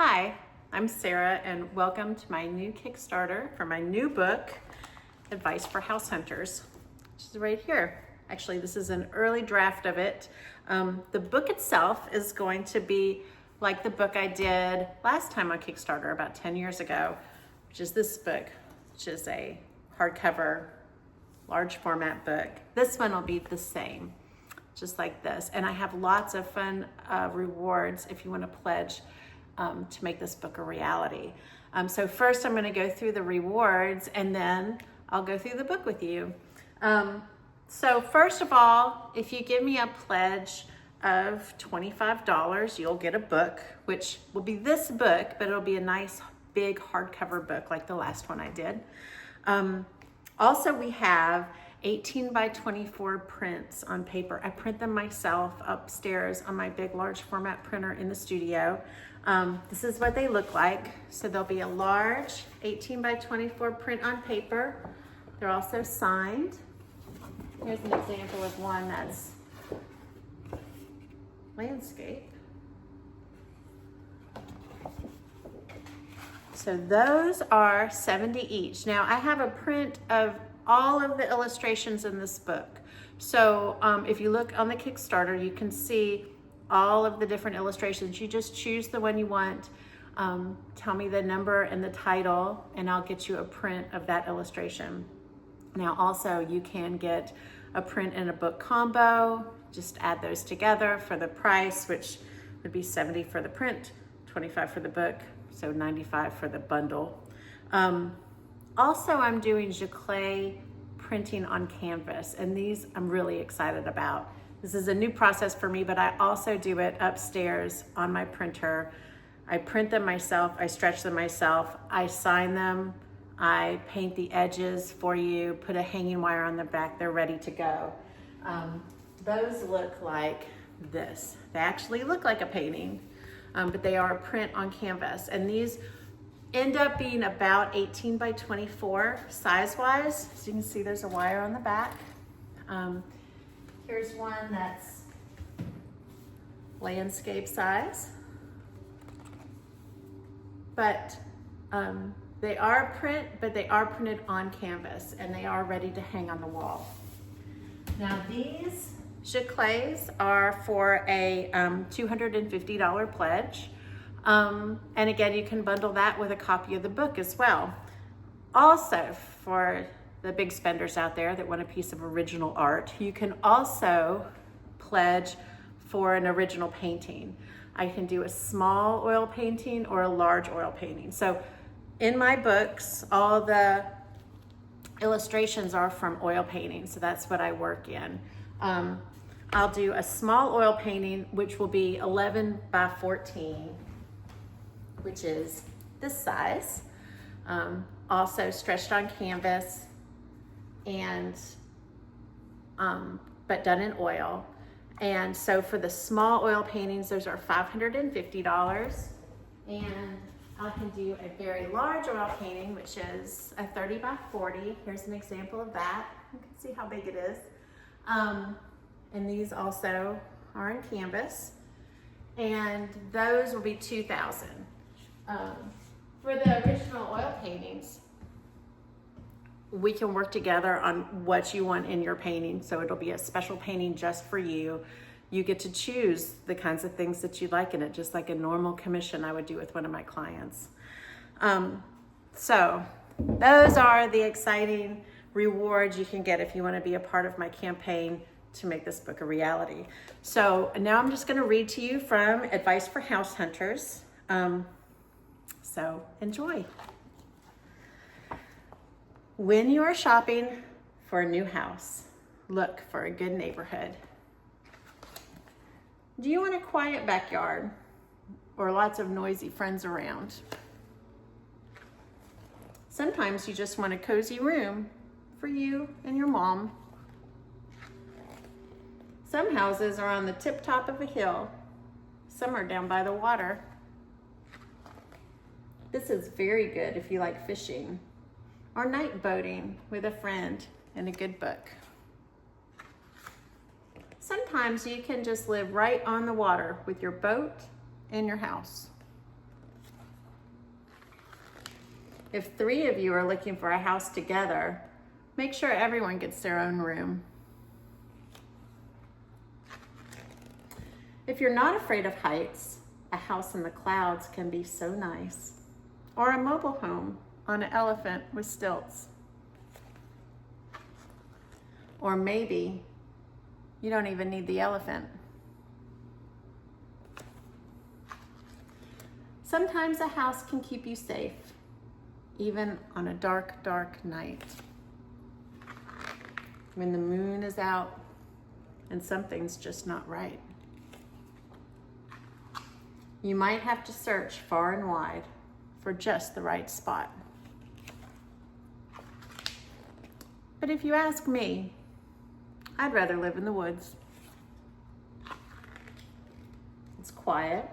Hi, I'm Sarah and welcome to my new Kickstarter for my new book, Advice for House Hunters, which is right here. Actually, this is an early draft of it. The book itself is going to be like the book I did last time on Kickstarter about 10 years ago, which is this book, which is a hardcover, large format book. This one will be the same, just like this. And I have lots of fun rewards if you want to pledge to make this book a reality. So first I'm going to go through the rewards and then I'll go through the book with you. So first of all, if you give me a pledge of $25, you'll get a book, which will be this book, but it'll be a nice big hardcover book like the last one I did. Also, we have 18 by 24 prints on paper. I print them myself upstairs on my big large format printer in the studio. This is what they look like. So there'll be a large 18 by 24 print on paper. They're also signed. Here's an example of one that's landscape. So those are 70 each. Now I have a print of all of the illustrations in this book. So if you look on the Kickstarter, you can see all of the different illustrations. You just choose the one you want. Tell me the number and the title, and I'll get you a print of that illustration. Now also you can get a print and a book combo. Just add those together for the price, which would be 70 for the print, 25 for the book, so 95 for the bundle. Also, I'm doing giclée printing on canvas, and these I'm really excited about. This is a new process for me, but I also do it upstairs on my printer. I print them myself, I stretch them myself, I sign them, I paint the edges for you, put a hanging wire on the back, they're ready to go. Those look like this. They actually look like a painting, but they are a print on canvas, and these end up being about 18 by 24 size-wise. So you can see there's a wire on the back. Here's one that's landscape size. But they are print, but they are printed on canvas and they are ready to hang on the wall. Now these giclées are for a $250 pledge. And again, you can bundle that with a copy of the book as well. Also, for the big spenders out there that want a piece of original art, you can also pledge for an original painting. I can do a small oil painting or a large oil painting. So in my books, all the illustrations are from oil paintings, so that's what I work in. I'll do a small oil painting, which will be 11 by 14, which is this size, also stretched on canvas, and but done in oil. And so for the small oil paintings, those are $550, and I can do a very large oil painting, which is a 30 by 40. Here's an example of that. You can see how big it is. And these also are in canvas, and those will be $2,000. For the original oil paintings, we can work together on what you want in your painting. So it'll be a special painting just for you. You get to choose the kinds of things that you like in it, just like a normal commission I would do with one of my clients. So those are the exciting rewards you can get if you want to be a part of my campaign to make this book a reality. So now I'm just going to read to you from Advice for House Hunters. So enjoy. When you are shopping for a new house, look for a good neighborhood. Do you want a quiet backyard or lots of noisy friends around? Sometimes you just want a cozy room for you and your mom. Some houses are on the tip top of a hill. Some are down by the water. This is very good if you like fishing or night boating with a friend and a good book. Sometimes you can just live right on the water with your boat and your house. If 3 of you are looking for a house together, make sure everyone gets their own room. If you're not afraid of heights, a house in the clouds can be so nice. Or a mobile home on an elephant with stilts. Or maybe you don't even need the elephant. Sometimes a house can keep you safe, even on a dark, dark night. When the moon is out and something's just not right. You might have to search far and wide for just the right spot. But if you ask me, I'd rather live in the woods. It's quiet,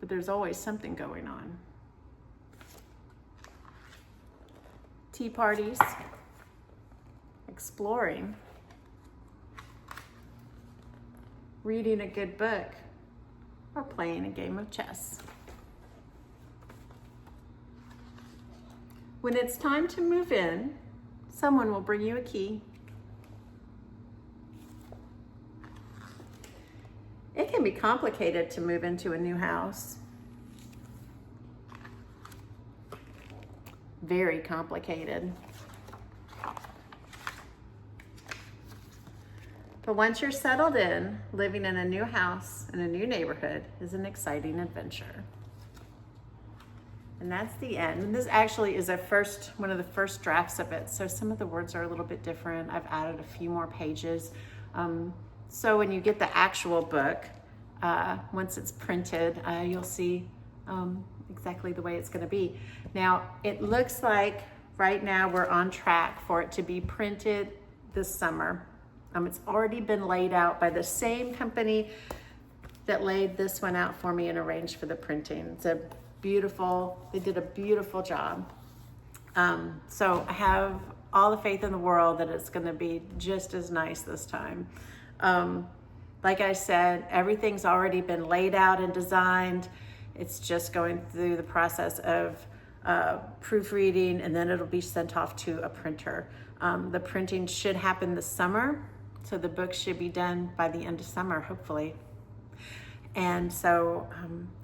but there's always something going on. Tea parties, exploring, reading a good book, or playing a game of chess. When it's time to move in, someone will bring you a key. It can be complicated to move into a new house. Very complicated. But once you're settled in, living in a new house in a new neighborhood is an exciting adventure. And that's the end. And this actually is one of the first drafts of it. So some of the words are a little bit different. I've added a few more pages. So when you get the actual book, once it's printed, you'll see exactly the way it's going to be. Now, it looks like right now we're on track for it to be printed this summer. It's already been laid out by the same company that laid this one out for me and arranged for the printing. They did a beautiful job. So I have all the faith in the world that it's going to be just as nice this time. Like I said, everything's already been laid out and designed. It's just going through the process of proofreading, and then it'll be sent off to a printer. The printing should happen this summer, so the book should be done by the end of summer, hopefully. And so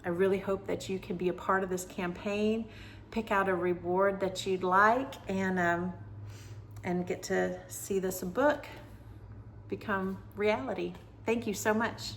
I really hope that you can be a part of this campaign, pick out a reward that you'd like, and get to see this book become reality. Thank you so much.